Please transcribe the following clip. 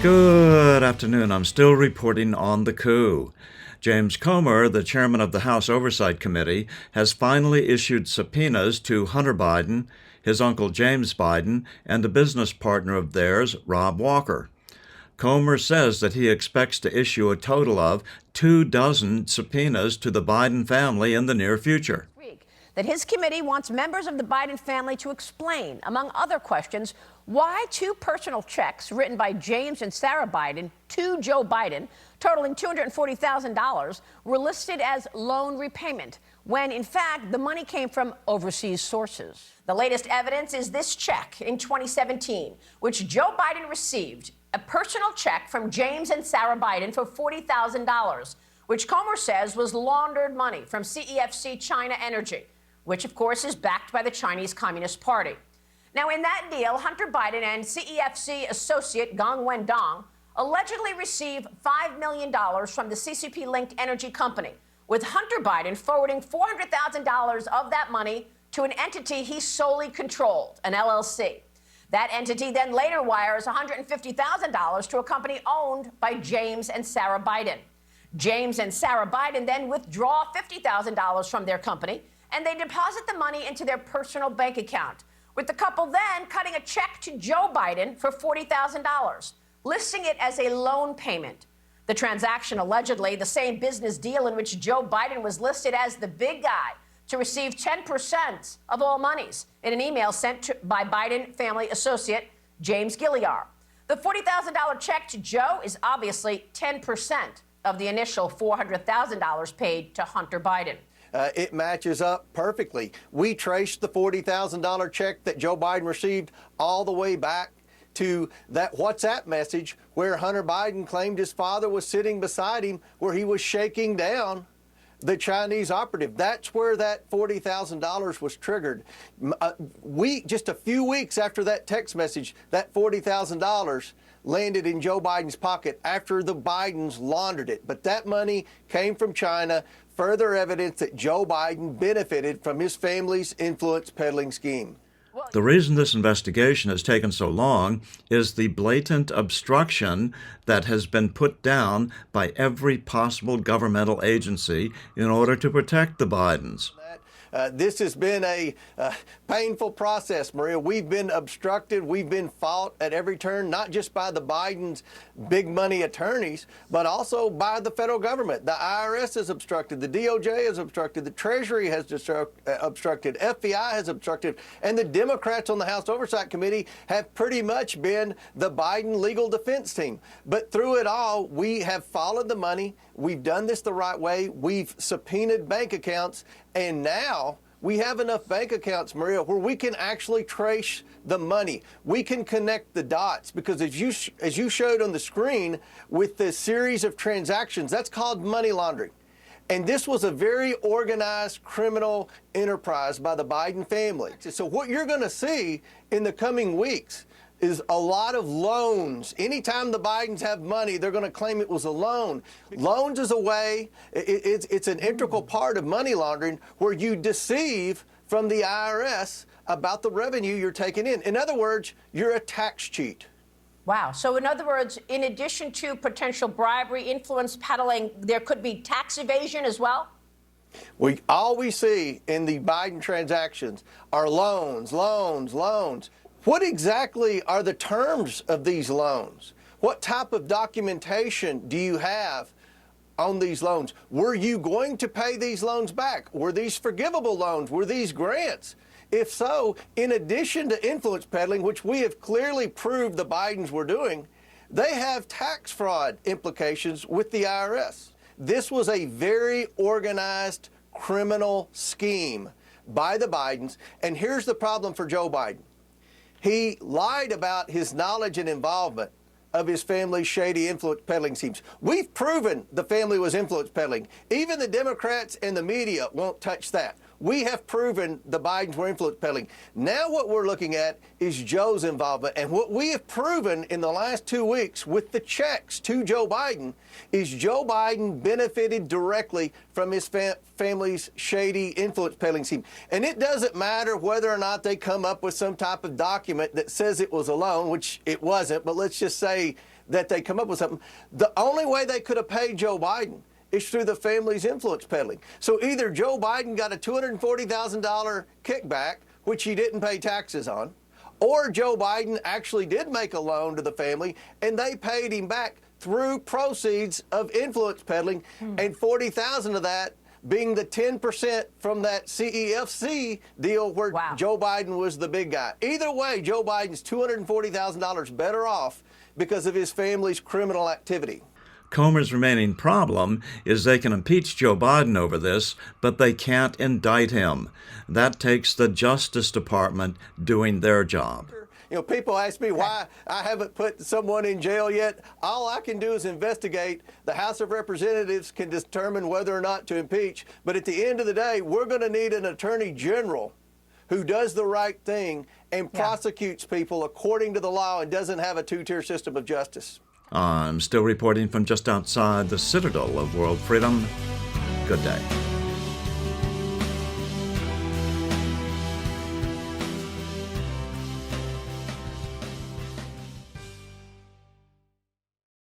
Good afternoon. I'm still reporting on the coup. James Comer, the chairman of the House Oversight Committee, has finally issued subpoenas to Hunter Biden, his uncle James Biden, and a business partner of theirs, Rob Walker. Comer says that he expects to issue a total of 24 subpoenas to the Biden family in the near future. That his committee wants members of the Biden family to explain, among other questions, why two personal checks written by James and Sarah Biden to Joe Biden, totaling $240,000, were listed as loan repayment, when, in fact, the money came from overseas sources. The latest evidence is this check in 2017, which Joe Biden received, a personal check from James and Sarah Biden for $40,000, which Comer says was laundered money from CEFC China Energy, which, of course, is backed by the Chinese Communist Party. Now, in that deal, Hunter Biden and CEFC associate Gong Wendong allegedly received $5 million from the CCP-linked energy company, with Hunter Biden forwarding $400,000 of that money to an entity he solely controlled, an LLC. That entity then later wires $150,000 to a company owned by James and Sarah Biden. James and Sarah Biden then withdraw $50,000 from their company, and they deposit the money into their personal bank account, with the couple then cutting a check to Joe Biden for $40,000, listing it as a loan payment. The transaction, allegedly the same business deal in which Joe Biden was listed as the big guy to receive 10% of all monies, in an email sent by Biden family associate James Gilliar. The $40,000 check to Joe is obviously 10% of the initial $400,000 paid to Hunter Biden. It matches up perfectly. We traced the $40,000 check that Joe Biden received all the way back to that WhatsApp message where Hunter Biden claimed his father was sitting beside him, where he was shaking down the Chinese operative. That's where that $40,000 was triggered. Just a few weeks after that text message, that $40,000 landed in Joe Biden's pocket after the Bidens laundered it. But that money came from China, further evidence that Joe Biden benefited from his family's influence peddling scheme. The reason this investigation has taken so long is the blatant obstruction that has been put down by every possible governmental agency in order to protect the Bidens. This has been a painful process, Maria. We've been obstructed. We've been fought at every turn, not just by the Biden's big money attorneys, but also by the federal government. The IRS has obstructed. The DOJ has obstructed. The Treasury has obstructed. FBI has obstructed. And the Democrats on the House Oversight Committee have pretty much been the Biden legal defense team. But through it all, we have followed the money. We've done this the right way. We've subpoenaed bank accounts. And now we have enough bank accounts, Maria, where we can actually trace the money. We can connect the dots because as you showed on the screen with the series of transactions, that's called money laundering. And this was a very organized criminal enterprise by the Biden family. So what you're going to see in the coming weeks is a lot of loans. Anytime the Bidens have money, they're going to claim it was a loan. Loans is a way, it's an integral part of money laundering where you deceive from the IRS about the revenue you're taking in. In other words, you're a tax cheat. Wow. So in other words, in addition to potential bribery, influence peddling, there could be tax evasion as well? All we see in the Biden transactions are loans, loans, loans. What exactly are the terms of these loans? What type of documentation do you have on these loans? Were you going to pay these loans back? Were these forgivable loans? Were these grants? If so, in addition to influence peddling, which we have clearly proved the Bidens were doing, they have tax fraud implications with the IRS. This was a very organized criminal scheme by the Bidens. And here's the problem for Joe Biden. He lied about his knowledge and involvement of his family's shady influence peddling schemes. We've proven the family was influence peddling. Even the Democrats and the media won't touch that. We have proven the Bidens were influence peddling. Now what we're looking at is Joe's involvement. And what we have proven in the last 2 weeks with the checks to Joe Biden is Joe Biden benefited directly from his family's shady influence peddling scheme. And it doesn't matter whether or not they come up with some type of document that says it was a loan, which it wasn't, but let's just say that they come up with something. The only way they could have paid Joe Biden is through the family's influence peddling. So either Joe Biden got a $240,000 kickback, which he didn't pay taxes on, or Joe Biden actually did make a loan to the family and they paid him back through proceeds of influence peddling, and $40,000 of that being the 10% from that CEFC deal where Joe Biden was the big guy. Either way, Joe Biden's $240,000 better off because of his family's criminal activity. Comer's remaining problem is they can impeach Joe Biden over this, but they can't indict him. That takes the Justice Department doing their job. You know, people ask me why I haven't put someone in jail yet. All I can do is investigate. The House of Representatives can determine whether or not to impeach. But at the end of the day, we're going to need an attorney general who does the right thing and prosecutes people according to the law and doesn't have a two-tier system of justice. I'm still reporting from just outside the citadel of world freedom. Good day.